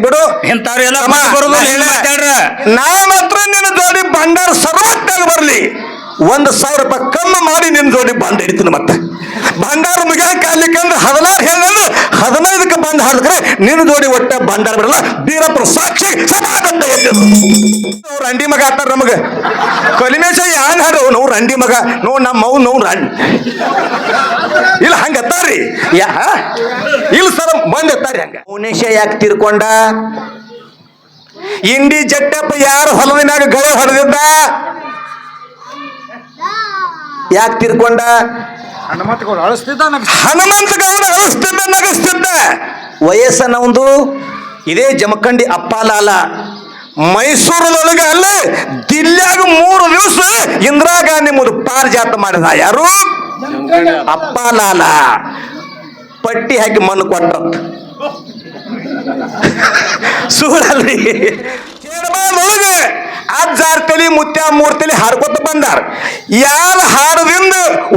ಬಿಡು ಇಂಥವ್ರೆಲ್ಲ ನಾ ಮಾತ್ರ ನಿನ್ನ ಜೋಡಿ ಭಂಡಾರ ಸರ್ವತ್ತಾಗ ಬರ್ಲಿ 1,000 ರೂಪಾಯಿ ಕಮ್ಮಿ ಮಾಡಿ ನಿನ್ನ ಜೋಡಿ ಬಂದ್ ಹಿಡಿತೀನಿ. ಮತ್ತೆ ಭಂಡಾರ ಮುಗಿಯಕ್ಕೆ ಆಗ್ಲಿಕ್ಕಂದ್ರೆ 16 ಹೇಳಿದ್ರೆ 15ಕ್ಕೆ ಬಂದ್ ಹಾಡಿದ್ರೆ ನಿನ್ನ ಜೋಡಿ ಒಟ್ಟ ಭಂಡಾರ ಬರಲ್ಲ. ಬೀರಪ್ಪನ ಸಾಕ್ಷಿ ಅವ್ರು ರಂಡಿ ಮಗ ಆತಾರ ನಮಗ ಕಲಿಮೇಶ ಯಾನ್ ಹಾಡು ನಾವು ರಂಡಿ ಮಗ ನೋಡ್ ನಮ್ಮ ಮೌ ನೋವು ರಂಡಿ ಇಲ್ಲ ಹಂಗ ಅತ್ತಾರಿ ಇಲ್ಲ ಸರ್ ಬಂದ್ ಎತ್ತಾರಿ ಹಂಗ. ಉನೇಶ ಯಾಕೆ ತೀರ್ಕೊಂಡ? ಇಂಡಿ ಜಟ್ಟಪ್ಪ ಯಾರು ಹೊಲದ ಮ್ಯಾಗ ಗಳೆ ಹೊಡೆದಿದ್ದ? ಯಾಕೆ ತೀರ್ಕೊಂಡ? ಹನುಮಂತ ಗೌಡ ಅಳಿಸ್ತಿದ್ದ ನಗಸ್ತಿದ್ದ. ವಯಸ್ಸನ್ನ ಒಂದು ಇದೇ ಜಮಖಂಡಿ ಅಪ್ಪಾಲಾಲ ಮೈಸೂರದೊಳಗೆ ಅಲ್ಲ ದಿಲ್ಲ್ಯಾಗ 3 ದಿವಸ ಇಂದಿರಾ ಗಾಂಧಿ ಮುಂದೆ ಪಾರಿಜಾತ ಮಾಡಿದ. ಯಾರು? ಅಪ್ಪಾಲಾಲ. ಪಟ್ಟಿ ಹಾಕಿ ಮಣ್ಣು ಕೊಟ್ಟಂತ ಸುಳ್ಳಲ್ರಿ. ಒಳಗೆ ಅಜ್ಜಾರ್ ತಲಿ ಮುತ್ಯ 3 ತಲಿ ಹಾಡ್ಕೊತ ಬಂದಾರ. ಯಾರ ಹಾಡದಿಂದ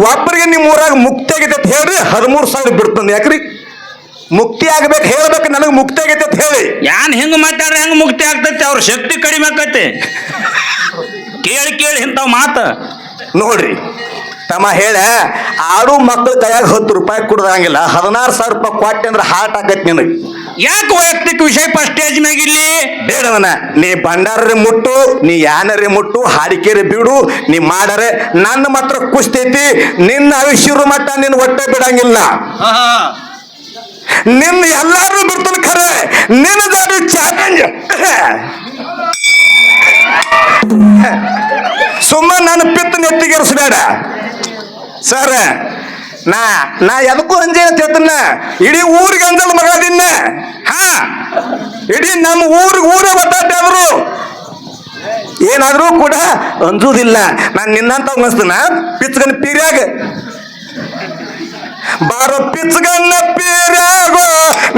ಒಬ್ಬರಿಗೆ ನಿಮ್ಮ ಊರಾಗ ಮುಕ್ತಿ ಆಗೈತೆ ಅಂತ ಹೇಳ್ರಿ 13,000 ಬಿಡ್ತಂದ. ಯಾಕ್ರಿ ಮುಕ್ತಿ ಆಗ್ಬೇಕು ಹೇಳ್ಬೇಕು ನನಗೆ ಮುಕ್ತಿ ಆಗೈತೆ ಅಂತ ಹೇಳಿ. ಯಾನ್ ಹೆಂಗ ಮಾತಾಡ್ರೆ ಹೆಂಗ ಮುಕ್ತಿ ಆಗ್ತೈತಿ? ಅವ್ರ ಶಕ್ತಿ ಕಡಿಮೆ ಆಕೈತಿ. ಕೇಳಿ ಇಂಥವ್ ಮಾತ ನೋಡ್ರಿ ತಮ್ಮ ಹೇಳ ಆಡು ಮಕ್ಕಳ ಕೈಯಾಗ 10 ರೂಪಾಯಿ ಕೊಡದಂಗಿಲ್ಲ 16,000 ರೂಪಾಯಿ ಕೊಟ್ಟೆ ಅಂದ್ರೆ ಹಾರ್ಟ್ ಆಗೈತಿ ನಿನಗೆ. ಯಾಕೆ ವೈಯಕ್ತಿಕ ವಿಷಯ ಫಸ್ಟ್ ಸ್ಟೇಜ್ ಮ್ಯಾಗಿರ್ಲಿ ಬೇಡವನ. ನೀ ಭಂಡಾರರೆ ಮುಟ್ಟು, ನೀ ಯಾನರೆ ಮುಟ್ಟು, ಹಾಡಿಕೆರೆ ಬಿಡು, ನೀ ಮಾಡರೆ ನನ್ನ ಮಾತ್ರ ಕುಸ್ತೈತಿ. ನಿನ್ನ ಆಯುಷ್ಯರು ಮಟ್ಟ ನಿನ್ನ ಹೊಟ್ಟೆ ಬಿಡಂಗಿಲ್ಲ. ನಿನ್ನ ಎಲ್ಲಾರು ಬಿಡ್ತಾನೆ ಖರೆ ನಿನ್ನ ಜಾಡಿ ಚಾಲೆಂಜ್. ಸುಮ್ಮ ನನ್ನ ಪಿತ್ತ ನೆತ್ತಿಗೆರಿಸಬೇಡ ಸರ್. ನಾ ಎದಕ್ಕೂ ಅಂಜೆ ಅಂತ ಹೇಳ್ತನ. ಇಡೀ ಊರಿಗೆ ಅಂಜಲ್ ಮಗ ದಿನ್ನ. ಇಡೀ ನಮ್ಮ ಊರೇ ಬತ್ತಾದ್ರು ಏನಾದ್ರೂ ಕೂಡ ಅಂಜುದಿಲ್ಲ. ನಾನು ನಿನ್ನಂತ ಅನ್ಸ್ತನ ಪಿಚ್ಚಗನ್ನ ಪೀರ್ಯಾಗ ಬಾರೋ ಪಿಚ್ಚಗನ್ನ ಪೀರ್ಯಾಗೋ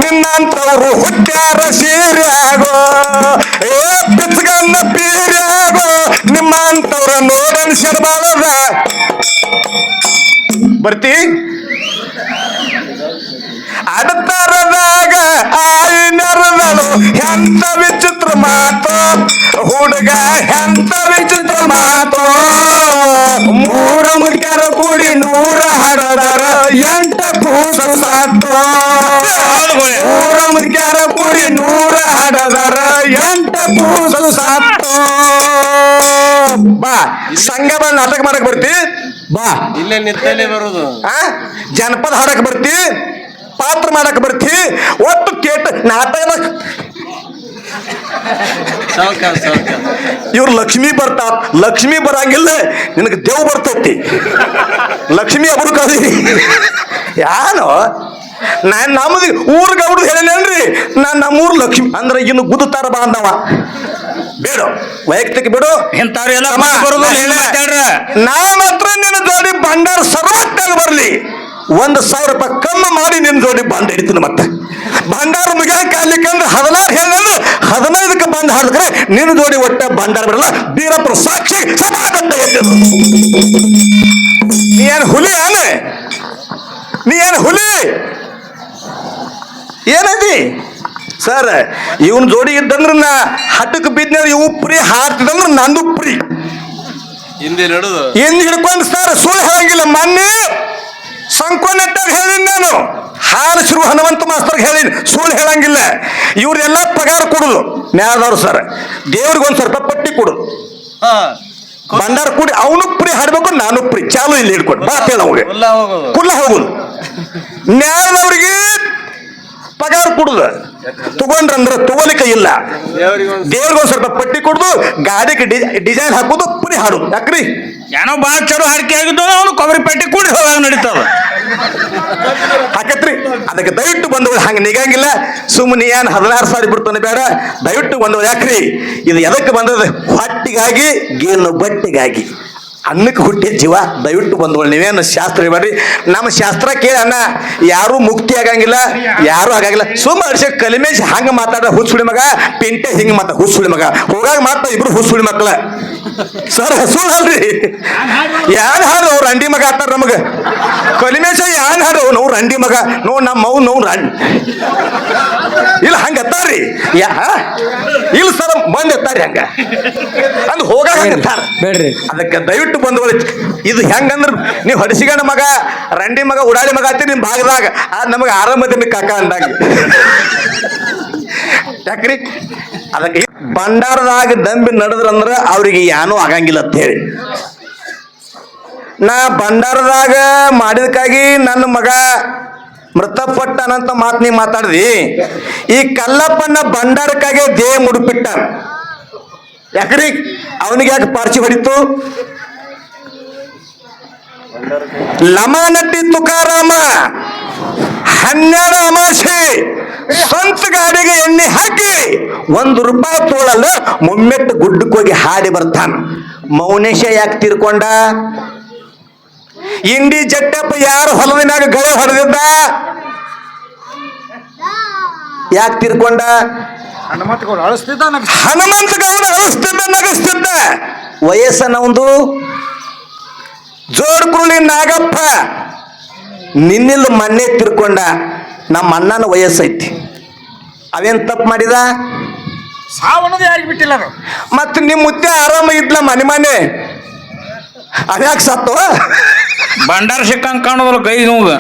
ನಿನ್ನಂತವ್ರು ಹುಟ್ಟ್ಯಾರ ಸೀರ್ಯಾಗೋ. ಏ ಪಿಚ್ಚಗನ್ನ ಪೀರ್ಯಾಗೋ ನಿಮ್ಮಂತವ್ರ ನೋಡನ್ ಶರ್ಬಾಳದ ಬರ್ತಿ ಅಡತರದಾಗ ಆಯಿ ನೆರದಳು ಎಂತ ವಿಚಿತ್ರ ಮಾತು ಹುಡುಗ ಎಂತ ವಿಚಿತ್ರ ಮಾತು. 3 ಮುಖ್ಯರ ಕೂಡಿ 100 ಹಾಡದಾರ 8 ಕೂಸು ಸಾತು. 3 ಮುಖ್ಯರ ಕೂಡಿ 100 ಹಾಡದಾರ 8 ಕೂಸು ಸಾತು. ಬಾ ಸಂಘ ಬಂದ್ ನಾಟಕ ಮಾಡಕ್ ಬರ್ತಿ? ಬಾ ಇಲ್ಲೇ ನಿಂತಲ್ಲೇ ಬರೋದು. ಜನಪದ ಹಾಡಕ್ ಬರ್ತಿ? ಪಾತ್ರ ಮಾಡಕ್ ಬರ್ತಿ? ಒಟ್ಟು ಕೇಟ ನಾಟಕ. ಇವ್ರು ಲಕ್ಷ್ಮಿ ಬರ್ತಾ ಲಕ್ಷ್ಮಿ ಬರಂಗಿಲ್ಲ ನಿನಗೆ ದೇವ್ ಬರ್ತೈತಿ. ಲಕ್ಷ್ಮಿ ಅವರು ಕದೀರಿ ಯಾನು ನಾನ್ ನಮ್ಮದು ಊರ್ಗ ಅವ್ರದ್ದು ಹೇಳೇನ್ರಿ. ನಮ್ಮೂರ್ ಲಕ್ಷ್ಮಿ ಅಂದ್ರೆ ಇನ್ನು ಗುದ್ದುತ್ತಾರ ಬಾ ಅಂದವ. ಬೇಡ ವೈಯಕ್ತಿಕ ಬಿಡು ಇಂಥವ್ರೆಲ್ಲ ನಾ ಮಾತ್ರ ನಿನ್ನ ಜೋಡಿ ಭಂಡಾರ ಸರ್ವತ್ತಾಗ ಬರ್ಲಿ 1,000 ರೂಪಾಯಿ ಕಮ್ಮಿ ಮಾಡಿ ನಿನ್ನ ಜೋಡಿ ಬಂದ್ ಹಿಡಿತೀನಿ. ಮತ್ತೆ ಭಂಡಾರ ಮುಗಿಯಕ್ಕೆ ಆಗ್ಲಿಕ್ಕಂದ್ರೆ 16 ಹೇಳಿದ್ರೆ 15ಕ್ಕೆ ಬಂದ್ ಹಾಡಿದ್ರೆ ನಿನ್ನ ಜೋಡಿ ಒಟ್ಟ ಭಂಡಾರ ಬರಲ್ಲ. ಬೀರಪ್ಪನ ಸಾಕ್ಷಿ ನೀ ಏನು ಹುಲಿ ಆನೆ? ನೀ ಏನು ಹುಲಿ ಏನದಿ ಸರ್? ಇವನ್ ಜೋಡಿ ಇದ್ದಂದ್ರ ನಾ ಹಟ್ಟಕ್ಕೆ ಬಿದ್ದ ಇವು ಪ್ರಿ ಹಾಡ್ತಿದಂದ್ರ ನಂದು ಪ್ರಿ ಹಿಂದೆ ನಡುದು ಹಿಂದ್ ಹಿಡ್ಕೊಂಡು ಸರ್ ಸುಳ್ಳು ಹೇಳಂಗಿಲ್ಲ. ಮೊನ್ನೆ ಸಂಕೋನೆಟ್ಟಾಗ ಹೇಳಿನಿ ನಾನು. ಹಾರಿಸಿರು ಹನುಮಂತ ಮಾಸ್ತರ್ಗೆ ಹೇಳಿನಿ ಸುಳ್ಳು ಹೇಳಂಗಿಲ್ಲ. ಇವ್ರೆಲ್ಲ ಪಗಾರ ಕೊಡುದು ನ್ಯಾಯದವ್ರು ಸರ್. ದೇವ್ರಿಗೆ 1,000 ರೂಪಾಯಿ ಪಟ್ಟಿ ಕೊಡು. ಭಂಡಾರ ಕೂಡಿ ಅವನು ಪ್ರಿ ಹಾಡ್ಬೇಕು ನಾನು ಪ್ರಿ ಚಾಲು ಇಲ್ಲಿ ಹಿಡ್ಕೊಂಡು ಬಾ ಹೇಳ ಅವ್ರಿಗೆ ಕುಲ್ಲ ಹೋಗುದು. ನ್ಯಾಯದವ್ರಿಗೆ ಪಗಾರ ಕೊಡುದು ತಗೊಂಡ್ರಂದ್ರೆ ತಗೋಲಿಕ್ಕೆ ಇಲ್ಲ. ದೇವ್ರಿಗೆ 1,000 ರೂಪಾಯಿ ಪಟ್ಟಿ ಕೊಡುದು, ಗಾಡಿಗೆ ಡಿಸೈನ್ ಹಾಕುದು, ಪುರಿ ಹಾಡುದು. ಯಾಕ್ರಿ ಏನೋ ಬಾಳ ಚಲೋ ಹಾಡಿಕೆ ಆಗಿದ್ದು ಅವನು ಕೊಬ್ಬರಿ ಪಟ್ಟಿ ಕೂಡಿ ಹೋಗಾಗ ನಡೀತಾವ ಹಾಕತ್ರಿ. ಅದಕ್ಕೆ ದಯವಿಟ್ಟು ಬಂದವರು ಹಂಗೆ ನಿಗಂಗಿಲ್ಲ. ಸುಮ್ಮನೆ ಏನು 16,000 ಬಿಡ್ತಾನೆ ಬೇಡ. ದಯವಿಟ್ಟು ಬಂದವರು ಯಾಕ್ರಿ ಇದು ಎದಕ್ಕೆ ಬಂದದ? ಹೊಟ್ಟಿಗಾಗಿ ಗೇನು ಬಟ್ಟಿಗಾಗಿ ಅನ್ನಕ್ಕೆ ಹುಟ್ಟಿ ಜೀವ. ದಯವಿಟ್ಟು ಬಂದವಳು ನೀವೇನು ಶಾಸ್ತ್ರ ಹೇಳ್ಬೇಡ್ರಿ. ನಮ್ಮ ಶಾಸ್ತ್ರ ಕೇಳಿ ಅಣ್ಣ ಯಾರು ಮುಕ್ತಿ ಆಗಂಗಿಲ್ಲ, ಯಾರು ಆಗಂಗಿಲ್ಲ. ಸುಮ್ಮ ಅರ್ಷ ಕಲಿಮೇಶ್ ಹಂಗ ಮಾತಾಡ ಹುಸುಳಿ ಮಗ, ಪಿಂಟೆ ಹಿಂಗ ಮಾತಾಡ ಹುಸುಳಿ ಮಗ, ಹೋಗಾಗ ಮಾತಾ ಇಬ್ರು ಹುಸುಳಿ ಮಕ್ಕಳ. ಸರ್ ಸುಳ್ಳು ಅಲ್ರಿ. ಯಾನ್ ಹಾಡು ಅವ್ರ ರಂಡಿ ಮಗ ಆತಾರ ನಮಗ. ಕಲಿಮೇಶ ಯಾನ್ ಹಾಡು ನಾವು ರಂಡಿ ಮಗ ನೋಡ್ ನಮ್ಮ ಮೌ ನೋವು ರಂಡಿ ಇಲ್ಲ ಹಂಗ ಎತ್ತಾರ್ರಿ. ಇಲ್ಲ ಸರ್ ಬಂದ್ ಎತ್ತಾರಿ ಹಂಗ ಅಂದ್ ಹೋಗಾಗ ಎತ್ತಾರ ಬೇಡ್ರಿ. ಅದಕ್ಕೆ ದಯವಿಟ್ಟು ಬಂದವಳಿ. ಇದು ಹೆಂಗಂದ್ರ ನೀವು ಹಡಿಸಿಗಣ್ಣ ಮಗ, ರಂಡಿ ಮಗ, ಉಡಾಳಿ ಮಗ ಆತಿ ನಿಮ್ ಭಾಗದಾಗ ನಮಗೆ ಆರಾಮದಿನ ಕಾಕ ಅಂದಾಗ. ಯಾಕ್ರಿ ಅದಕ್ಕೆ ಭಂಡಾರದಾಗ ದಂಬಿ ನಡೆದ್ರಂದ್ರ ಅವ್ರಿಗೆ ಏನೂ ಆಗಂಗಿಲ್ಲ ಅಂತ ಹೇಳಿ ನಾ ಭಂಡಾರದಾಗ ಮಾಡಿದಕ್ಕಾಗಿ ನನ್ನ ಮಗ ಮೃತಪಟ್ಟನಂತ ಮಾತು ನೀ ಮಾತಾಡ್ದಿ. ಈ ಕಲ್ಲಪ್ಪನ ಭಂಡಾರಕ್ಕಾಗಿ ದೇಹ ಮುಡುಪಿಟ್ಟ. ಯಾಕ್ರಿ ಅವನಿಗೆ ಯಾಕೆ ಪಾರ್ಚಿ ಹೊಡಿತು? ಲಮಾನಟ್ಟಿ ತುಕಾರಾಮ 12 ಅಮಾಸೆ ಸ್ವಂತ ಗಾಡಿಗೆ ಎಣ್ಣೆ ಹಾಕಿ ₹1 ತೋಳಲ್ಲ ಮುಮ್ಮೆಟ್ಟು ಗುಡ್ಡಕ್ಕೆ ಹೋಗಿ ಹಾಡಿ ಬರ್ತಾನ. ಮೌನೇಶ ಯಾಕೆ ತೀರ್ಕೊಂಡ? ಇಂಡಿ ಜಟ್ಟಪ್ಪ ಯಾರು ಹೊಲದ ಮ್ಯಾಗ ಗಳೆ ಹೊಡೆದಿದ್ದ? ಯಾಕೆ ತೀರ್ಕೊಂಡ? ಹನುಮಂತ ಗೌಡ ಅಳಿಸ್ತಿದ್ದ, ನಗಸ್ತಿದ್ದ. ವಯಸ್ಸನ ಒಂದು ಜೋಡ್ಕುರುಳಿ ನಾಗಪ್ಪ ನಿನ್ನಿಲ್ಲ ಮೊನ್ನೆ ತಿರ್ಕೊಂಡ. ನಮ್ಮ ಅಣ್ಣನ ವಯಸ್ಸೈತಿ, ಅವೇನ್ ತಪ್ಪು ಮಾಡಿದ? ಸಾವನ್ನೋದು ಯಾರಿಗೆ ಬಿಟ್ಟಿಲ್ಲ. ಮತ್ತೆ ನಿಮ್ಮ ಮುತ್ತೆ ಆರಾಮ ಇದ್ಲ ಮನೆ ಅದ್ಯಾಕೆ ಸತ್ತು? ಭಂಡಾರ ಸಿಕ್ಕಂಗ್ ಕಾಣೋದ್ರ ಕೈ ನೋವು.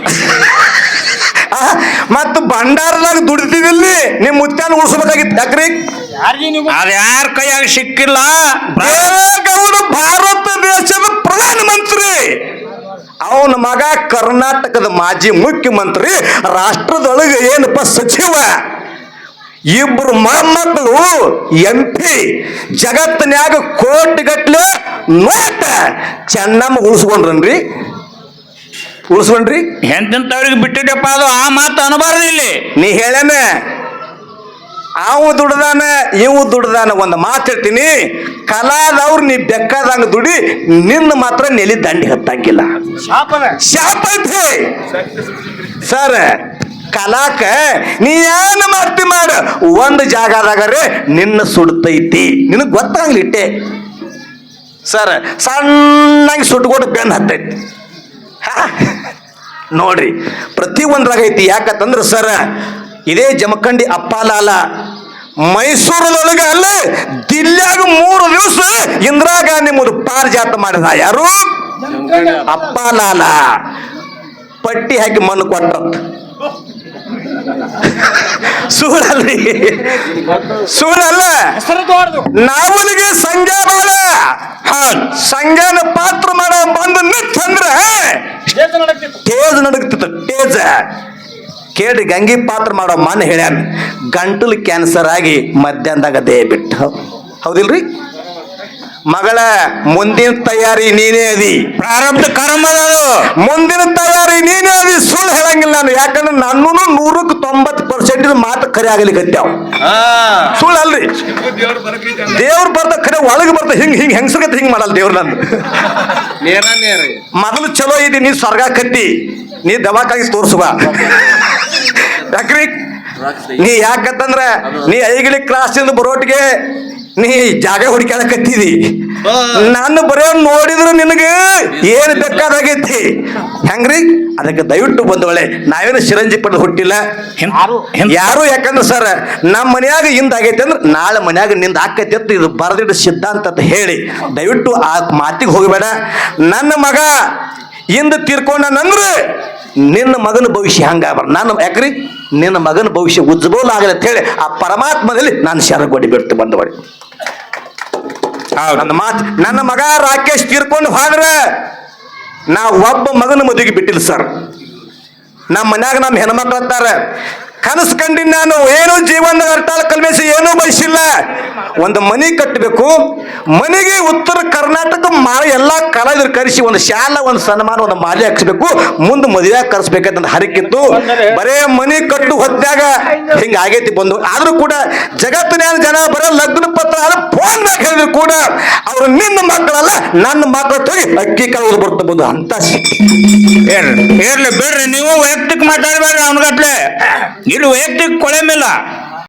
ಮತ್ತ ಭಂಡಾರದಾಗ ದುಡಿತಿದಿಲ್ಲಿ ನಿಮ್ಮ ಮುತ್ಯಾನ ಉಳಿಸ್ಬೇಕಾಗಿತ್ತು. ಯಾಕ್ರಿ ಅದ ಯಾರ ಕೈಯಾಗ ಸಿಕ್ಕಿಲ್ಲ. ದೇವೇಗೌಡ ಭಾರತ ದೇಶದ ಪ್ರಧಾನ ಮಂತ್ರಿ, ಅವನ ಮಗ ಕರ್ನಾಟಕದ ಮಾಜಿ ಮುಖ್ಯಮಂತ್ರಿ, ರಾಷ್ಟ್ರದೊಳಗೆ ಏನಪ್ಪ ಸಚಿವ, ಇಬ್ರು ಮೊಮ್ಮಕ್ಕಳು MP, ಜಗತ್ತಿನ್ಯಾಗ ಕೋಟಿಗಟ್ಲೆ ನೋಟ ಚೆನ್ನಮ್ಮ ಉಳಿಸ್ಕೊಂಡ್ರನ್ರಿ. ಎಂತೆಂತವ್ರಿಗೆ ಬಿಟ್ಟಿದ್ದಪ್ಪ ಅದು. ಆ ಮಾತು ಅನಬಾರ್ದು ಇಲ್ಲಿ. ನೀ ಹೇಳೇನ ಅವು ದುಡ್ದಾನ ಇವು ದುಡ್ದಾನ. ಒಂದು ಮಾತು ಹೇಳ್ತೀನಿ, ಕಲಾದವ್ರು ನೀ ಬೆಕ್ಕದಂಗ ದುಡಿ, ನಿನ್ನ ಮಾತ್ರ ನೆಲಿ ದಂಡಿ ಹತ್ತಂಗಿಲ್ಲ. ಶಾಪ ಐತಿ ಸರ್. ಕಲಾಕ ನೀ ಏನು ಮಾಡ್ತಿ ಮಾಡ, ಒಂದು ಜಾಗದಾಗರೆ ನಿನ್ನ ಸುಡ್ತೈತಿ, ನಿನಗೆ ಗೊತ್ತಾಗ್ಲಿ ಇಟ್ಟೆ ಸರ್. ಸಣ್ಣಾಗಿ ಸುಟ್ಕೊಟ್ಟು ಬೆನ್ನು ಹತ್ತೈತಿ. ನೋಡ್ರಿ ಪ್ರತಿ ಒಂದ್ರಾಗೈತಿ. ಯಾಕಂತಂದ್ರೆ ಸರ್, ಇದೇ ಜಮಖಂಡಿ ಅಪ್ಪಾಲಾಲ ಮೈಸೂರದೊಳಗೆ ಅಲ್ಲ, ದಿಲ್ಲ್ಯಾಗ 3 ದಿವಸ ಇಂದಿರಾ ಗಾಂಧಿ ಮುಂದೆ ಪಾರಿಜಾತ ಮಾಡಿದ. ಯಾರು? ಅಪ್ಪಾಲಾಲ. ಪಟ್ಟಿ ಹಾಕಿ ಮಣ್ಣು ಕೊಟ್ಟ. ಸುಳ್ಳಲ್ರಿ, ಸುಳ್ಳಲ್ಲ. ನಾವನಿಗೆ ಸಂಘ ಬಾಳ ಸಂಘನ ಪಾತ್ರ ಮಾಡ ಬಂದು ನಿಂತಂದ್ರೆ ಟೇಜ್ ನಡಗ್ತಿತ್ತು. ಟೇಜ್ ಕೇಳಿ ಗಂಗಿ ಪಾತ್ರ ಮಾಡೋ ಮನ್ ಹೇಳ್ಯಾನ, ಗಂಟಲು ಕ್ಯಾನ್ಸರ್ ಆಗಿ ಮಧ್ಯಾಹ್ನದಾಗ ದೇಹ ಬಿಟ್ಟು. ಹೌದಿಲ್ರಿ? ಮಗಳ ಮುಂದಿನ ತಯಾರಿ ನೀನೇ ಅದಿ. ಪ್ರಾರಬ್ಧ ಕರ್ಮದದು. ಮುಂದಿನ ತಯಾರಿ ನೀನೇ ಅದಿ. ಸುಳ್ಳು ಹೇಳಂಗಿಲ್ಲ ನಾನು. ಯಾಕಂದ್ರೆ ನನ್ನೂ 100% ಮಾತು ಖರೆ ಆಗಲಿಕ್ಕತ್ಯಾವ. ಸುಳ್ಳು ಅಲ್ರಿ. ದೇವ್ರು ಬರ್ದ ಖರೆ ಒಳಗೆ ಬರ್ದ ಹಿಂಗ್ ಹೆಂಗಸಗತ್ತೆ ಹಿಂಗ್ ಮಾಡಲ್ಲ ದೇವ್ರು. ನಂದು ಮೊದಲು ಚಲೋ ಇದಿ, ನೀ ಸ್ವರ್ಗ ಕತ್ತಿ, ನೀ ದವಾಖಾನಿ ತೋರ್ಸುವ. ಯಾಕ್ರಿ ನೀ ಯಾಕಂತಂದ್ರ ನೀ ಐಗಿಲಿ ಕ್ರಾಸಿಂದ ಬರೋಟಿಗೆ ನೀ ಜಾಗ ಹುಡುಕ್ಯಾಡಕತ್ತಿದಿ. ನಾನು ಬರೋ ನೋಡಿದ್ರು ನಿನಗೆ ಏನು ಬೇಕಾದಾಗೈತಿ. ಹೆಂಗ್ರಿ? ಅದಕ್ಕೆ ದಯವಿಟ್ಟು ಬಂದವಳೆ, ನಾವೇನು ಶಿರಂಜಿ ಪಡೆದು ಹುಟ್ಟಿಲ್ಲ ಯಾರು. ಯಾಕಂದ್ರೆ ಸರ್, ನಮ್ಮ ಮನ್ಯಾಗ ಹಿಂದಾಗೈತಿ ಅಂದ್ರೆ ನಾಳೆ ಮನ್ಯಾಗ ನಿಂದ ಆಕೈತಿ ಅಂತ ಇದು ಬರೆದಿಡ ಸಿದ್ಧಾಂತ ಅಂತ ಹೇಳಿ ದಯವಿಟ್ಟು ಆ ಮಾತಿಗೆ ಹೋಗಬೇಡ. ನನ್ನ ಮಗ ಹಿಂದೆ ತೀರ್ಕೊಂಡಂದ್ರೆ ನಿನ್ನ ಮಗನ ಭವಿಷ್ಯ ಹಂಗಾಗ್ಬಾರ. ನಾನು ಯಾಕ್ರಿ ನಿನ್ನ ಮಗನ ಭವಿಷ್ಯ ಉಜ್ವಲ ಆಗಲಿ ಅಂತ ಹೇಳಿ ಆ ಪರಮಾತ್ಮದಲ್ಲಿ ನಾನು ಶರಗೊಡ್ಡಿ ಬಿಟ್ಟು ಬಂದವಳೆ. ನನ್ನ ಮಾತು, ನನ್ನ ಮಗ ರಾಕೇಶ್ ತೀರ್ಕೊಂಡು ಹೋದ್ರೆ ನಾ ಒಬ್ಬ ಮಗನ ಮದುವೆಗೆ ಬಿಟ್ಟಿಲ್ಲ ಸರ್. ನಮ್ಮ ಮನ್ಯಾಗ ನಮ್ಮ ಹೆಣ್ಮಕ್ಳು ಅಂತಾರ, ಕನಸು ಕಂಡಿನಿ ನಾನು, ಏನು ಜೀವನದಾಗ ಅರ್ಟಾಳ ಕಲ್ಮೇಸಿ ಏನೂ ಬಯಸಿಲ್ಲ. ಒಂದು ಮನೆ ಕಟ್ಟಬೇಕು, ಮನೆಗೆ ಉತ್ತರ ಕರ್ನಾಟಕ ಎಲ್ಲ ಕಲಾವಿದರು ಕರೆಸಿ ಒಂದು ಶಾಲಾ, ಒಂದು ಸನ್ಮಾನ, ಒಂದು ಮಾಲೆ ಹಾಕ್ಸ್ಬೇಕು, ಮುಂದೆ ಮದುವೆ ಕರೆಸ್ಬೇಕಂತ ಹರಕಿತ್ತು. ಬರೇ ಮನೆ ಕಟ್ಟು ಹೊತ್ತಾಗ ಹಿಂಗ ಆಗೈತಿ ಬಂದು. ಆದ್ರೂ ಕೂಡ ಜಗತ್ತಿನ ಜನ ಬರೋ ಲಗ್ನ ಪತ್ರ ಫೋನ್ದಾಗ ಹೇಳಿದ್ರು ಕೂಡ ಅವ್ರು ನಿನ್ನ ಮಕ್ಕಳಲ್ಲ ನನ್ನ ಮಕ್ಕಳ ಹೋಗಿ ಅಕ್ಕಿ ಕಾಳು ಬರ್ತಾ ಅಂತ ಸಿಕ್ಕಿ ಇರ್ಲಿ ಬಿಡ್ರಿ ನೀವು ವೈಯಕ್ತಿಕ ಮಾತಾಡ್ಬೇಡ್ರಿ ಅವನಗತ್ಲೆ ಇಲ್ಲಿ ವೈಯಕ್ತಿಕ ಕೊಳೆ ಮೇಲ